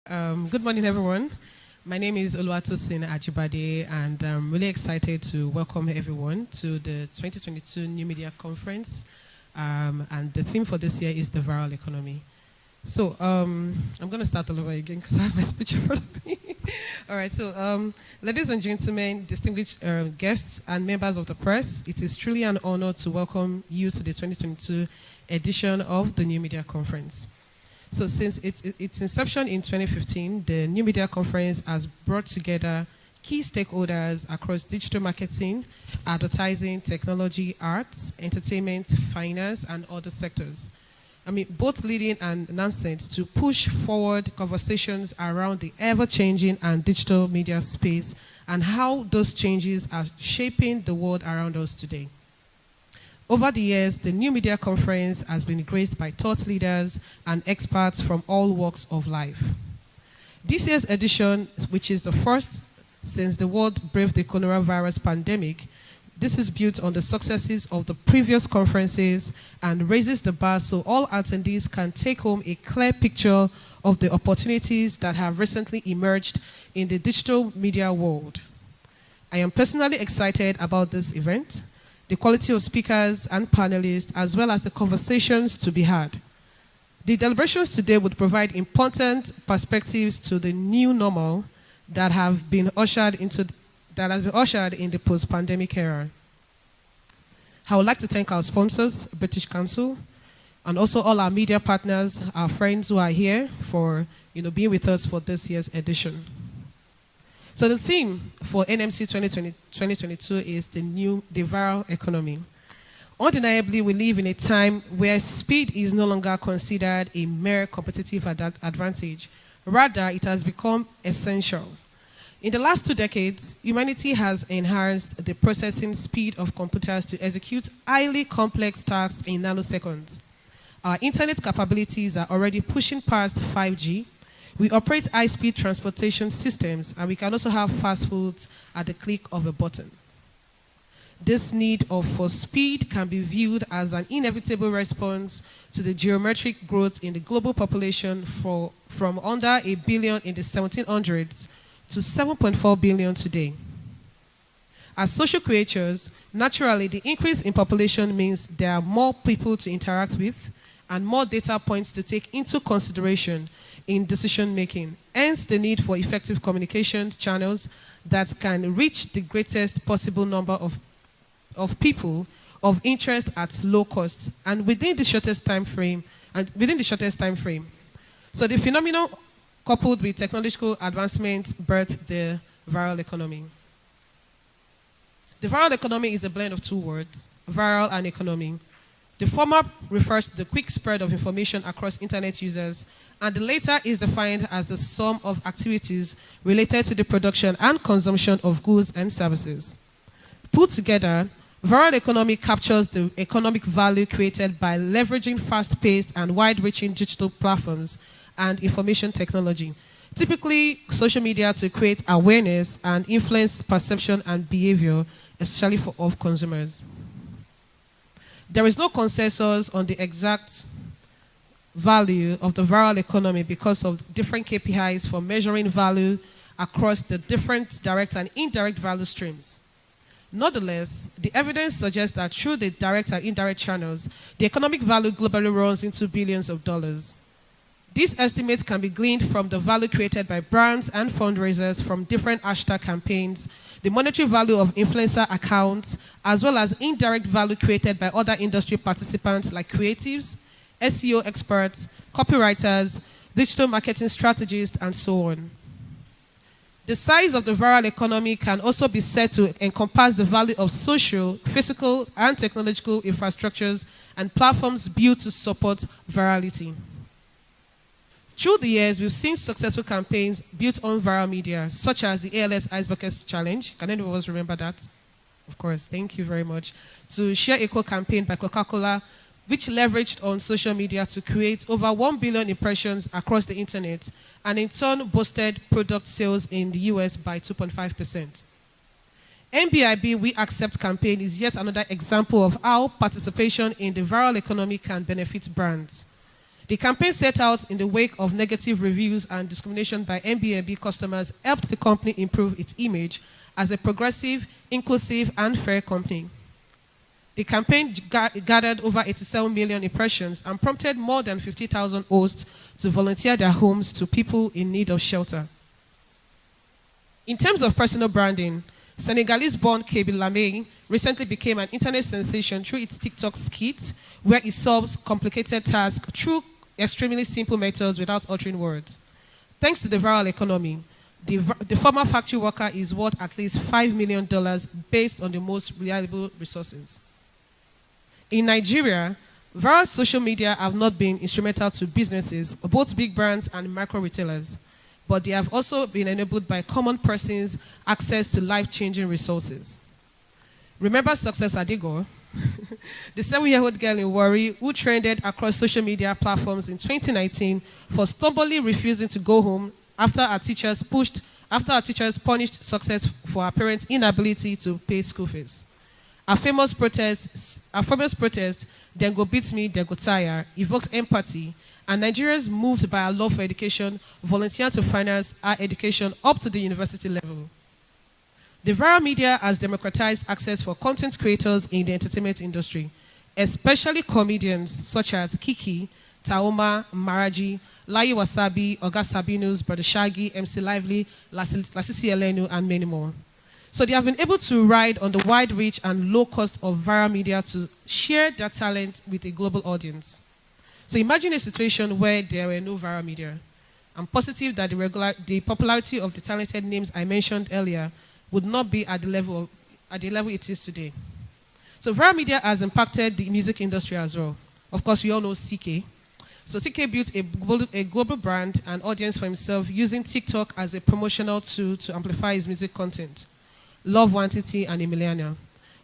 Good morning, everyone. My name is Tosin Ajibade, and I'm really excited to welcome everyone to the 2022 New Media Conference. And the theme for this year is the viral economy. So I'm going to start all over again because I have my speech in front of me. All right, so ladies and gentlemen, distinguished guests and members of the press, it is truly an honor to welcome you to the 2022 edition of the New Media Conference. So since its inception in 2015, the New Media Conference has brought together key stakeholders across digital marketing, advertising, technology, arts, entertainment, finance, and other sectors. Both leading and nascent to push forward conversations around the ever-changing and digital media space and how those changes are shaping the world around us today. Over the years, the New Media Conference has been graced by thought leaders and experts from all walks of life. This year's edition, which is the first since the world braved the coronavirus pandemic, this is built on the successes of the previous conferences and raises the bar so all attendees can take home a clear picture of the opportunities that have recently emerged in the digital media world. I am personally excited about this event, the quality of speakers and panelists, as well as the conversations to be had. The deliberations today would provide important perspectives to the new normal that has been ushered in the post-pandemic era. I would like to thank our sponsors, British Council, and also all our media partners, our friends who are here for being with us for this year's edition. So the theme for NMC 2022 is the viral economy. Undeniably, we live in a time where speed is no longer considered a mere competitive advantage. Rather, it has become essential. In the last 2 decades, humanity has enhanced the processing speed of computers to execute highly complex tasks in nanoseconds. Our internet capabilities are already pushing past 5G. We operate high-speed transportation systems, and we can also have fast foods at the click of a button. This need for speed can be viewed as an inevitable response to the geometric growth in the global population from under 1 billion in the 1700s to 7.4 billion today. As social creatures, naturally, the increase in population means there are more people to interact with and more data points to take into consideration in decision-making, hence the need for effective communication channels that can reach the greatest possible number of people of interest at low cost and within the shortest time frame. So the phenomenon coupled with technological advancement birthed the viral economy. The viral economy is a blend of 2 words, viral and economy. The former refers to the quick spread of information across internet users, and the latter is defined as the sum of activities related to the production and consumption of goods and services. Put together, viral economy captures the economic value created by leveraging fast-paced and wide-reaching digital platforms and information technology, typically social media, to create awareness and influence perception and behavior, especially of consumers. There is no consensus on the exact value of the viral economy because of different KPIs for measuring value across the different direct and indirect value streams. Nonetheless, the evidence suggests that through the direct and indirect channels, the economic value globally runs into billions of dollars. These estimates can be gleaned from the value created by brands and fundraisers from different hashtag campaigns, the monetary value of influencer accounts, as well as indirect value created by other industry participants like creatives, SEO experts, copywriters, digital marketing strategists, and so on. The size of the viral economy can also be said to encompass the value of social, physical, and technological infrastructures and platforms built to support virality. Through the years, we've seen successful campaigns built on viral media, such as the ALS Ice Bucket Challenge. Can any of us remember that? Of course, thank you very much. To Share Equal campaign by Coca-Cola, which leveraged on social media to create over 1 billion impressions across the internet, and in turn boosted product sales in the US by 2.5%. NBIB We Accept campaign is yet another example of how participation in the viral economy can benefit brands. The campaign set out in the wake of negative reviews and discrimination by MBNB customers helped the company improve its image as a progressive, inclusive, and fair company. The campaign gathered over 87 million impressions and prompted more than 50,000 hosts to volunteer their homes to people in need of shelter. In terms of personal branding, Senegalese-born Kebi Lamé recently became an internet sensation through its TikTok skit, where it solves complicated tasks through extremely simple methods without altering words. Thanks to the viral economy, the former factory worker is worth at least $5 million based on the most reliable resources. In Nigeria, viral social media have not been instrumental to businesses, both big brands and micro retailers, but they have also been enabled by common persons' access to life-changing resources. Remember Success Adigo, the 7-year-old girl in Warri who trended across social media platforms in 2019 for stubbornly refusing to go home after our teachers punished Success for her parents' inability to pay school fees. A famous protest, "Then go beat me, then go tire," evoked empathy, and Nigerians moved by a love for education volunteered to finance our education up to the university level. The viral media has democratized access for content creators in the entertainment industry, especially comedians such as Kiki, Taoma, Maraji, Layi Wasabi, Oga Sabinus, Brother Shaggy, MC Lively, Lasisi Elenu, and many more. So they have been able to ride on the wide reach and low cost of viral media to share their talent with a global audience. So imagine a situation where there were no viral media. I'm positive that the popularity of the talented names I mentioned earlier would not be at the level it is today. So viral media has impacted the music industry as well. Of course, we all know CK. So CK built a global brand and audience for himself using TikTok as a promotional tool to amplify his music content. Love Wantiti and Emiliana.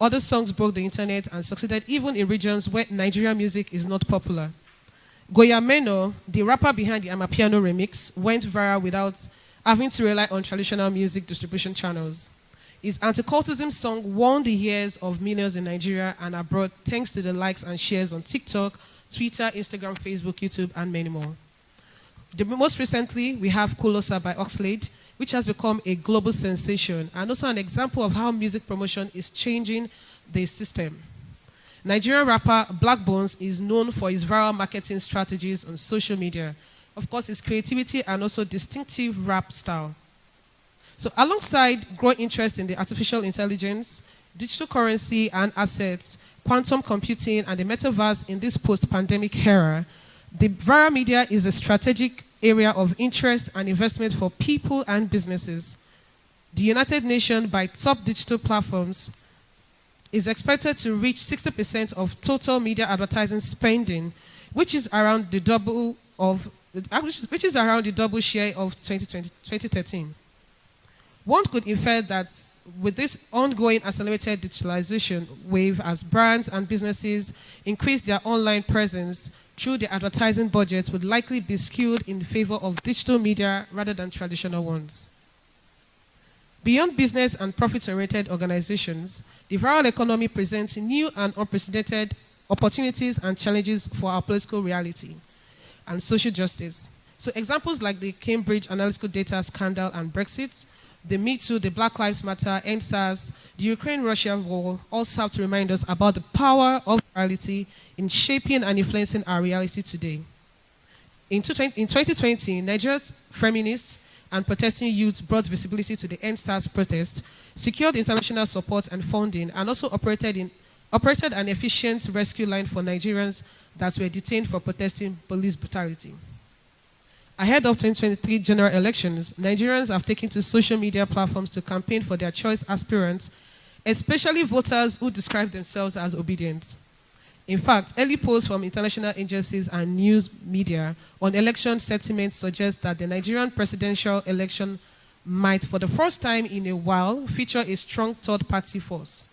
Other songs broke the internet and succeeded even in regions where Nigerian music is not popular. Goya Meno, the rapper behind the Amapiano remix, went viral without having to rely on traditional music distribution channels. His anti-cultism song won the ears of millions in Nigeria and abroad thanks to the likes and shares on TikTok, Twitter, Instagram, Facebook, YouTube, and many more. Most recently, we have Kulosa by Oxlade, which has become a global sensation and also an example of how music promotion is changing the system. Nigerian rapper Black Bones is known for his viral marketing strategies on social media. Of course, his creativity and also distinctive rap style. So alongside growing interest in the artificial intelligence, digital currency and assets, quantum computing, and the metaverse in this post-pandemic era, the viral media is a strategic area of interest and investment for people and businesses. The United Nations, by top digital platforms, is expected to reach 60% of total media advertising spending, which is around the double share of 2013. One could infer that with this ongoing accelerated digitalization wave, as brands and businesses increase their online presence through the advertising budgets, would likely be skewed in favor of digital media rather than traditional ones. Beyond business and profit-oriented organizations, the viral economy presents new and unprecedented opportunities and challenges for our political reality and social justice. So examples like the Cambridge Analytical Data scandal and Brexit, the Me Too, the Black Lives Matter, EndSARS, the Ukraine-Russia war all serve to remind us about the power of virality in shaping and influencing our reality today. In 2020, Nigeria's feminists and protesting youths brought visibility to the EndSARS protest, secured international support and funding, and also operated an efficient rescue line for Nigerians that were detained for protesting police brutality. Ahead of 2023 general elections, Nigerians have taken to social media platforms to campaign for their choice aspirants, especially voters who describe themselves as obedient. In fact, early polls from international agencies and news media on election sentiments suggest that the Nigerian presidential election might, for the first time in a while, feature a strong third-party force.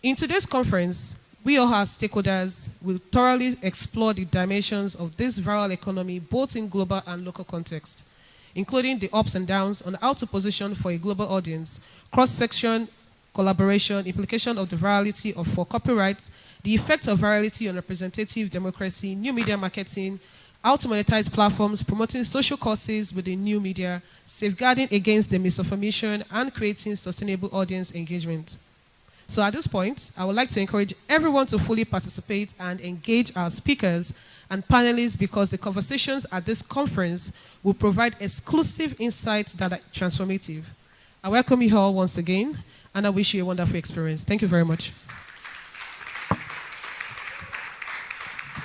In today's conference, we all as stakeholders will thoroughly explore the dimensions of this viral economy, both in global and local context, including the ups and downs on how to position for a global audience, cross-section collaboration, implication of the virality of for copyright, the effect of virality on representative democracy, new media marketing, how to monetize platforms, promoting social causes within new media, safeguarding against the misinformation, and creating sustainable audience engagement. So at this point, I would like to encourage everyone to fully participate and engage our speakers and panelists, because the conversations at this conference will provide exclusive insights that are transformative. I welcome you all once again, and I wish you a wonderful experience. Thank you very much.